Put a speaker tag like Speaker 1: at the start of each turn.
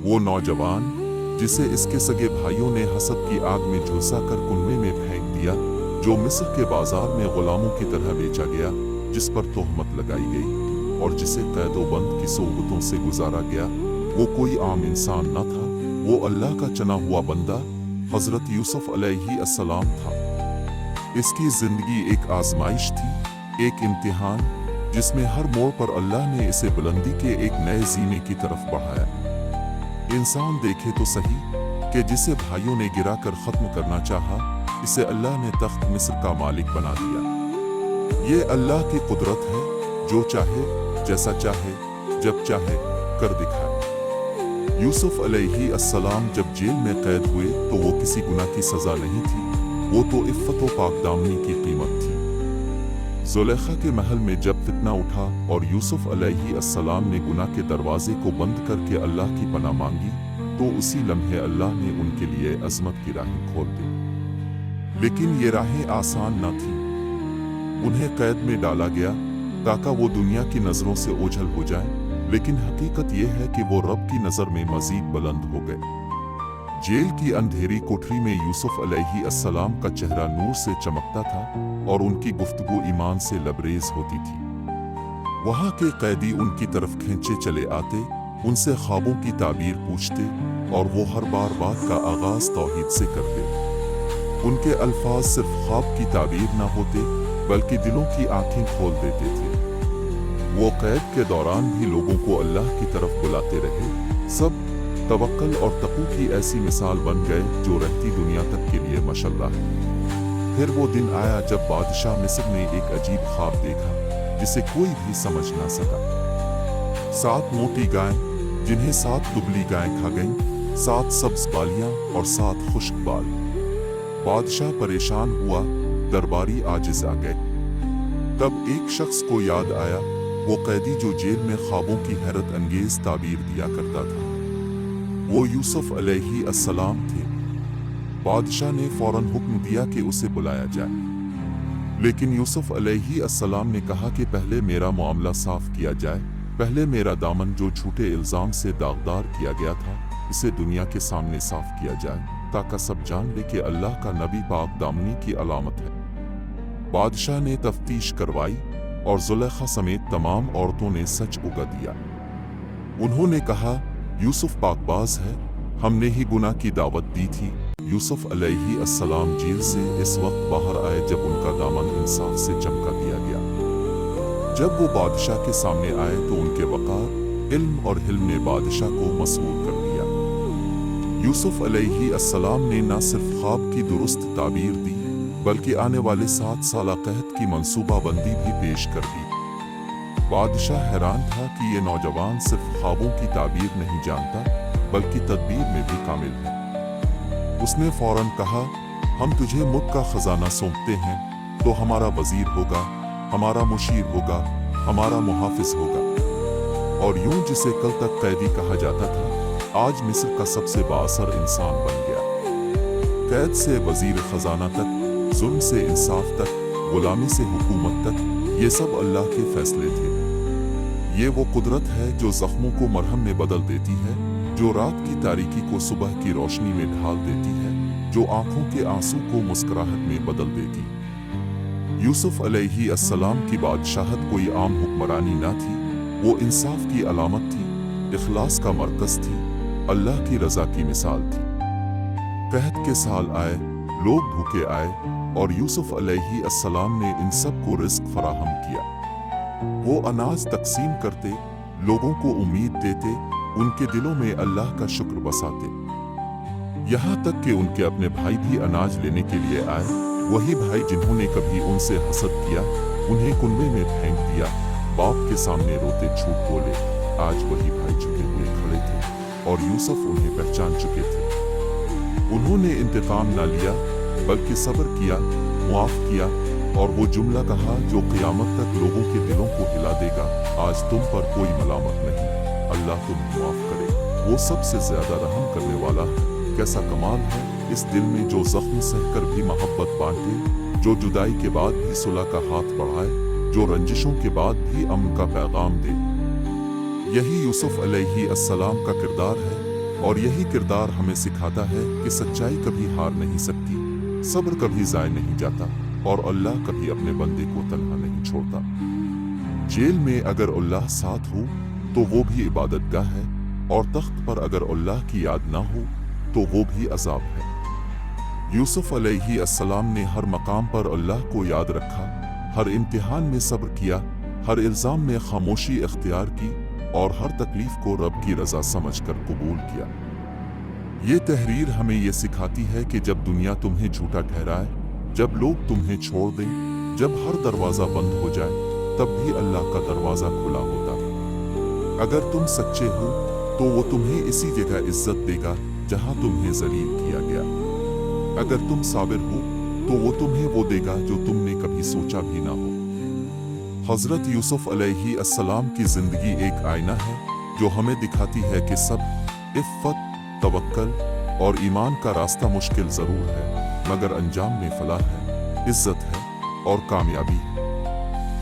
Speaker 1: वो नौजवान जिसे इसके सगे भाइयों ने हसद की आग में झुलसा कर कुएं में फेंक दिया, जो मिस्र के बाजार में गुलामों की तरह बेचा गया, जिस पर तोहमत लगाई गई और जिसे कैदोबंद की सोबतों से गुजारा गया, वो कोई आम इंसान न था, वो अल्लाह का चुना हुआ बंदा हजरत यूसुफ अलैहिस्सलाम था। इसकी जिंदगी एक आजमाइश थी, एक इम्तिहान, जिसमें हर मोड़ पर अल्लाह ने इसे बुलंदी के एक नए जीने की तरफ बढ़ाया। इंसान देखे तो सही कि जिसे भाइयों ने गिरा कर खत्म करना चाहा, इसे अल्लाह ने तख्त मिस्र का मालिक बना दिया। ये अल्लाह की कुदरत है, जो चाहे, जैसा चाहे, जब चाहे कर दिखाए। यूसुफ अलैहिस्सलाम जब जेल में कैद हुए तो वो किसी गुनाह की सजा नहीं थी, वो तो इफ़्फ़त व पाकदामनी की कीमत थी। ज़ुलेखा के महल में जब फितना उठा और यूसुफ अलैहिस्सलाम ने गुनाह के दरवाजे को बंद करके अल्लाह की पनाह मांगी, तो उसी लम्हे अल्लाह ने उनके लिए अज़मत की राहें खोल दी। लेकिन ये राहें आसान न थीं। उन्हें कैद में डाला गया ताकि वो दुनिया की नज़रों से ओझल हो जाएं, लेकिन हकीकत यह है कि वो रब की नज़र में मज़ीद बुलंद हो गए। जेल की अंधेरी कोठरी में यूसुफ अलैहिस्सलाम का चेहरा नूर से चमकता था और उनकी गुफ्तगू ईमान से लबरेज होती थी। वहाँ के कैदी उनकी तरफ खींचे चले आते, उनसे ख्वाबों की ताबीर पूछते और वो हर बार बात का आगाज तौहीद से करते। उनके अल्फाज सिर्फ ख्वाब की ताबीर न होते, बल्कि दिलों की आंखें खोल देते थे। वो कैद के दौरान भी लोगों को अल्लाह की तरफ बुलाते रहे। सब तवक्कल और तक़वा की ऐसी मिसाल बन गए जो रहती दुनिया तक के लिए मशल्ला है। फिर वो दिन आया जब बादशाह मिस्र ने एक अजीब ख्वाब देखा, जिसे कोई भी समझ ना सका। 7 मोटी गायें, जिन्हें 7 दुबली गायें खा गईं, 7 सब्ज बालियां और 7 खुश्क बाल। बादशाह परेशान हुआ, दरबारी आजिज आ गए। तब एक शख्स को याद आया, वो कैदी जो जेल में ख्वाबों की हैरत अंगेज ताबीर दिया करता था। वो यूसुफ अलैहिस्सलाम थे। बादशाह ने फौरन हुक्म दिया कि उसे बुलाया जाए। लेकिन यूसुफ अलैहिस्सलाम ने कहा कि पहले मेरा मामला साफ किया जाए, पहले मेरा दामन जो झूठे इल्जाम से दागदार किया गया था, इसे दुनिया के सामने साफ किया जाए, ताकि सब जान ले कि अल्लाह का नबी पाक दामनी की अलामत है। बादशाह ने तफ्तीश करवाई और ज़ुलेखा समेत तमाम औरतों ने सच उगा दिया। उन्होंने कहा, यूसुफ पाकबाज है, हमने ही गुनाह की दावत दी थी। यूसुफ अलैहिस्सलाम जेल से इस वक्त बाहर आए जब उनका दामन इंसाफ से चमका दिया गया। जब वो बादशाह के सामने आए तो उनके वक़ार, इल्म और हिल्म ने बादशाह को मसरूर कर दिया। यूसुफ अलैहिस्सलाम ने न सिर्फ ख्वाब की दुरुस्त ताबीर दी, बल्कि आने वाले 7 साला कहत की मंसूबाबंदी भी पेश कर दी। बादशाह हैरान था कि ये नौजवान सिर्फ ख्वाबों की ताबीर नहीं जानता, बल्कि तदबीर में भी कामिल है। उसने फौरन कहा, हम तुझे मुल्क का खजाना सौंपते हैं, तो हमारा वजीर होगा, हमारा मुशीर होगा, हमारा मुहाफिज होगा। और यूं जिसे कल तक कैदी कहा जाता था, आज मिस्र का सबसे बाअसर इंसान बन गया। कैद से वजीर खजाना तक, जुल्म से इंसाफ तक, गुलामी से हुकूमत तक, ये सब अल्लाह के फैसले थे। ये वो कुदरत है जो जख्मों को मरहम में बदल देती है, जो रात की तारीकी को सुबह की रोशनी में ढाल देती है, जो आंखों के आंसू को मुस्कुराहट में बदल देती। यूसुफ अलैहिस्सलाम की बादशाहत कोई आम हुक्मरानी ना थी, वो इंसाफ की अलामत थी, इखलास का मरकज थी, अल्लाह की रजा की मिसाल थी। कहत के साल आए, लोग भूखे आए और यूसुफ अलैहिस्सलाम ने इन सब को रिस्क फराहम किया। वो अनाज तकसीम करते, लोगों को उम्मीद देते, उनके दिलों में अल्लाह का शुक्र बसाते। यहाँ तक कि उनके अपने भाई भी अनाज लेने के लिए आए। वही भाई जिन्होंने कभी उनसे हसद किया, उन्हें कुंडे में फेंक दिया, बाप के सामने रोते झूठ बोले, आज वही भाई झुके हुए खड़े थे और यूसुफ उन्हें पहचान चुके थे। उन्होंने इंतकाम न लिया, बल्कि सब्र किया, मुआफ किया और वो जुमला कहा जो क़यामत तक लोगों के दिलों को हिला देगा, आज तुम पर कोई मलामत नहीं, अल्लाह तुम्हें माफ करे, वो सबसे ज्यादा रहम करने वाला है। कैसा कमाल है इस दिल में जो जख्म सहकर भी मोहब्बत बांटे, जो जुदाई के बाद भी सुलह का हाथ बढ़ाए, जो रंजिशों के बाद भी अमन का पैगाम दे। यही यूसुफ अलैहिस्सलाम का किरदार है, और यही किरदार हमें सिखाता है कि सच्चाई कभी हार नहीं सकती, सब्र कभी ज़ाय नहीं जाता और अल्लाह कभी अपने बंदे को तन्हा नहीं छोड़ता। जेल में अगर अल्लाह साथ हो तो वो भी इबादतगाह है, और तख्त पर अगर अल्लाह की याद ना हो तो वो भी अजाब है। यूसुफ अलैहिस्सलाम ने हर मकाम पर अल्लाह को याद रखा, हर इम्तिहान में सब्र किया, हर इल्ज़ाम में खामोशी इख्तियार की और हर तकलीफ को रब की रज़ा समझकर कबूल किया। ये तहरीर हमें ये सिखाती है कि जब दुनिया तुम्हें झूठा ठहराए, जब लोग तुम्हें छोड़ दें, जब हर दरवाज़ा बंद हो जाए, तब भी अल्लाह का दरवाज़ा खुला होता है। अगर तुम सच्चे हो तो वो तुम्हें इसी जगह इज्जत देगा जहां तुम्हें जलील किया गया। अगर तुम साबिर हो तो वो तुम्हें वो देगा जो तुमने कभी सोचा भी ना हो। हज़रत यूसुफ अलैहिस्सलाम की ज़िंदगी एक आईना है जो हमें दिखाती है कि सब्र, इफ़्फ़त, तवक्कल और ईमान का रास्ता मुश्किल ज़रूर है, मगर अंजाम में फलाह है, इज्जत है और कामयाबी है।